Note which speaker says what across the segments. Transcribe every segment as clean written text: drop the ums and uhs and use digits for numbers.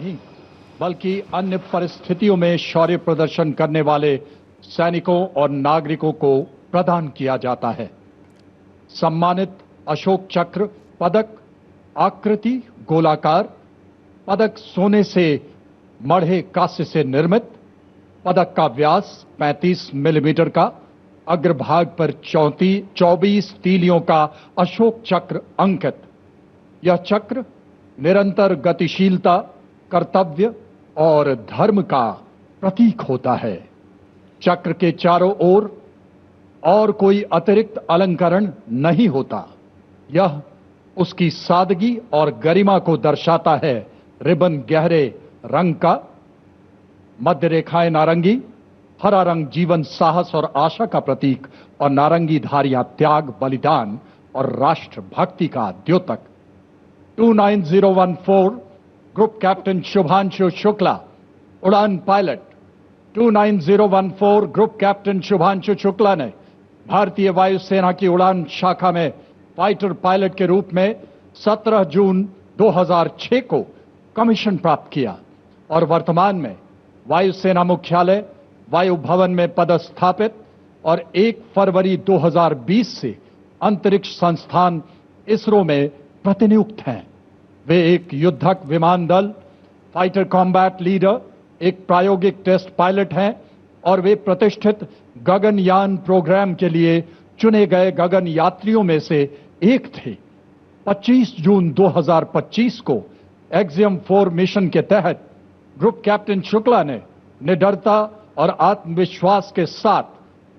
Speaker 1: नहीं बल्कि अन्य परिस्थितियों में शौर्य प्रदर्शन करने वाले सैनिकों और नागरिकों को प्रदान किया जाता है। सम्मानित अशोक चक्र पदक आकृति गोलाकार, पदक सोने से मढ़े कांस्य से निर्मित, पदक का व्यास 35 मिलीमीटर का, अग्रभाग पर 24 तीलियों का अशोक चक्र अंकित। यह चक्र निरंतर गतिशीलता, कर्तव्य और धर्म का प्रतीक होता है। चक्र के चारों ओर और कोई अतिरिक्त अलंकरण नहीं होता। यह उसकी सादगी और गरिमा को दर्शाता है। रिबन गहरे रंग का, मध्य रेखाएं नारंगी, हरा रंग जीवन, साहस और आशा का प्रतीक और नारंगी धारियां त्याग, बलिदान और राष्ट्रभक्ति का द्योतक। 29014 ग्रुप कैप्टन शुभांशु शुक्ला, उड़ान pilot. 29014 group captain Shubhanshu Shukla ने भारतीय वायुसेना की उड़ान शाखा में फाइटर पायलट के रूप में 17 जून 2006 को कमीशन प्राप्त किया और वर्तमान में वायुसेना मुख्यालय वायु भवन में पदस्थापित और 1 फरवरी 2020 से अंतरिक्ष संस्थान इसरो में प्रतिनियुक्त हैं। वे एक युद्धक विमान दल, फाइटर कॉम्बैट लीडर, एक प्रायोगिक टेस्ट पायलट हैं और वे प्रतिष्ठित गगनयान प्रोग्राम के लिए चुने गए गगन यात्रियों में से एक थे। 25 जून 2025 को एक्सियम 4 मिशन के तहत ग्रुप कैप्टन शुक्ला ने निडरता और आत्मविश्वास के साथ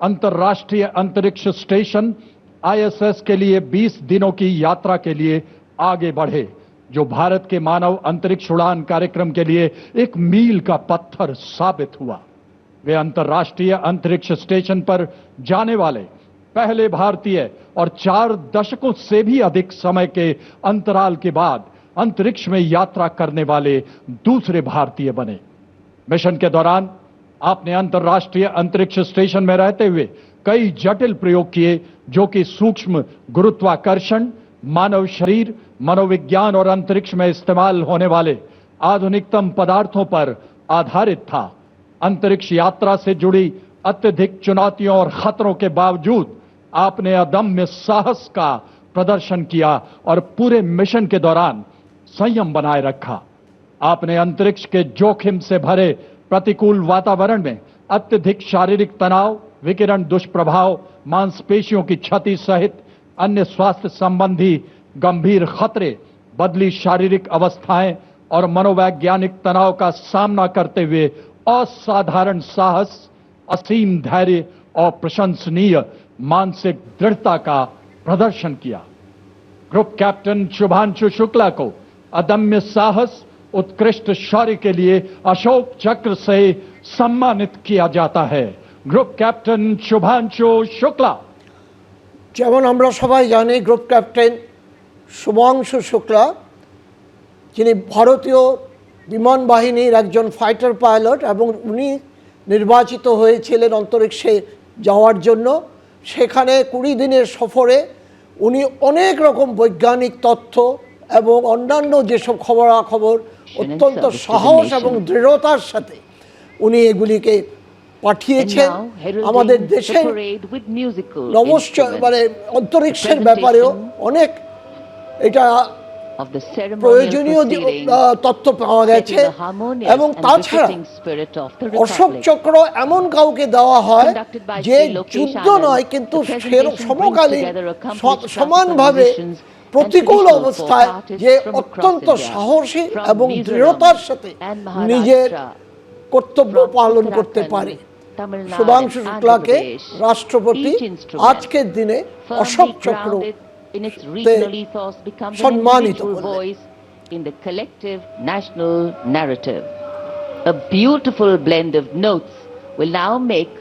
Speaker 1: अंतर्राष्ट्रीय अंतरिक्ष स्टेशन ISS के लिए 20 दिनों की यात्रा के लिए आगे बढ़े, जो भारत के मानव अंतरिक्ष उड़ान कार्यक्रम के लिए एक मील का पत्थर साबित हुआ। वे अंतर्राष्ट्रीय अंतरिक्ष स्टेशन पर जाने वाले पहले भारतीय और 4 दशकों से भी अधिक समय के अंतराल के बाद अंतरिक्ष में यात्रा करने वाले दूसरे भारतीय बने। मिशन के दौरान आपने अंतर्राष्ट्रीय अंतरिक्ष स्टेशन में रहते हुए कई जटिल प्रयोग किए, जो कि सूक्ष्म गुरुत्वाकर्षण, मानव शरीर, मनोविज्ञान और अंतरिक्ष में इस्तेमाल होने वाले आधुनिकतम पदार्थों पर आधारित था। अंतरिक्ष यात्रा से जुड़ी अत्यधिक चुनौतियों और खतरों के बावजूद आपने अदम्य साहस का प्रदर्शन किया और पूरे मिशन के दौरान संयम बनाए रखा। आपने अंतरिक्ष के जोखिम से भरे प्रतिकूल वातावरण में अत्यधिक शारीरिक तनाव, विकिरण दुष्प्रभाव, मांसपेशियों की क्षति सहित अन्य स्वास्थ्य संबंधी गंभीर खतरे, बदली शारीरिक अवस्थाएं और मनोवैज्ञानिक तनाव का सामना करते हुए असाधारण साहस, असीम धैर्य और प्रशंसनीय मानसिक दृढ़ता का प्रदर्शन किया। ग्रुप कैप्टन शुभांशु शुक्ला को अदम्य साहस, उत्कृष्ट शौर्य के लिए अशोक चक्र से सम्मानित किया जाता है। Group captain Shubhanshu Shukla.
Speaker 2: যেমন আমরা সবাই জানি গ্রুপ ক্যাপ্টেন শুভাংশু শুক্লা, যিনি ভারতীয় বিমান বাহিনীর একজন ফাইটার পাইলট এবং উনি নির্বাচিত হয়েছিলেন অন্তরিক্ষে যাওয়ার জন্য। সেখানে 20 দিনের সফরে উনি অনেক রকম বৈজ্ঞানিক তথ্য এবং অন্যান্য যেসব খবরাখবর অত্যন্ত সাহস এবং দৃঢ়তার সাথে উনি এগুলিকে পাঠিয়েছেন। আমাদের দেশের মানে অন্তরিক্ষের ব্যাপারেও অনেক এটা প্রয়োজনীয় তথ্য পাওয়া গেছে। এবং তাছাড়া অশোক চক্র এমন কাউকে দেওয়া হয় যে যুদ্ধ নয়, কিন্তু সমকালীন সমানভাবে প্রতিকূল অবস্থায় যে অত্যন্ত সাহসী এবং দৃঢ়তার সাথে নিজের কর্তব্য পালন করতে পারে। শুভাংশু শুক্লাকে রাষ্ট্রপতি আজকের দিনে অশোক চক্র সম্মানিত করলেন।
Speaker 3: In the collective national narrative, a beautiful blend of notes will now make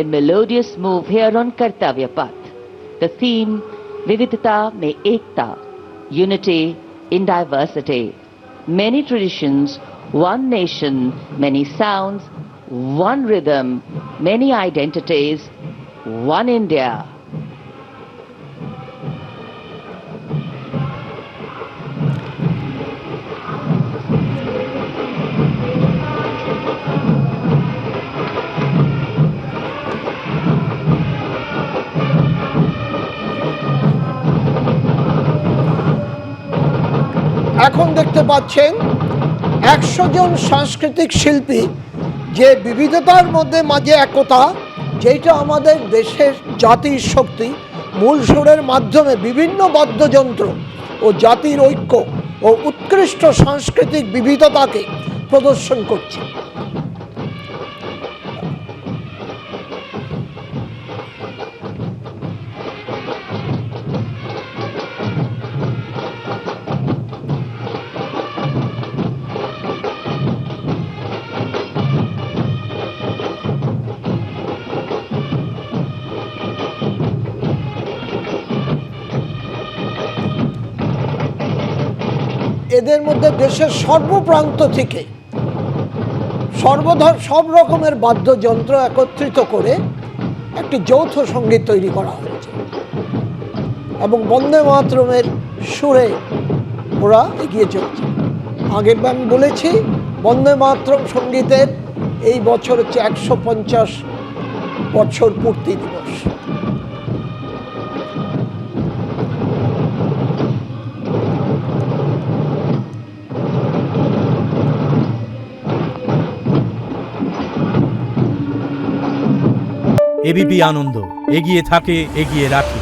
Speaker 3: a melodious move here on Kartavya Path. The theme, Vividhata Mein Ekta, unity in diversity. Many traditions, one nation, many sounds, one rhythm, many identities, one India.
Speaker 2: এখন দেখতে পাচ্ছেন 100 জন সাংস্কৃতিক শিল্পী, যে বিবিধতার মধ্যে মাঝে একতা, যেটা আমাদের দেশের জাতির শক্তি, মূল সুরের মাধ্যমে বিভিন্ন বাদ্যযন্ত্র ও জাতির ঐক্য ও উৎকৃষ্ট সাংস্কৃতিক বিবিধতাকে প্রদর্শন করছে। এদের মধ্যে দেশের সর্বপ্রান্ত থেকে সব রকমের বাদ্যযন্ত্র একত্রিত করে একটি যৌথ সঙ্গীত তৈরি করা হয়েছে এবং বন্দে মাতরমের সুরে ওরা এগিয়ে চলছে। আগের আমি বলেছি, বন্দে মাতরম সঙ্গীতের এই বছর হচ্ছে 150 বছর পূর্তি দিবস।
Speaker 4: এবিপি আনন্দ এগিয়ে থাকে, এগিয়ে রাখে।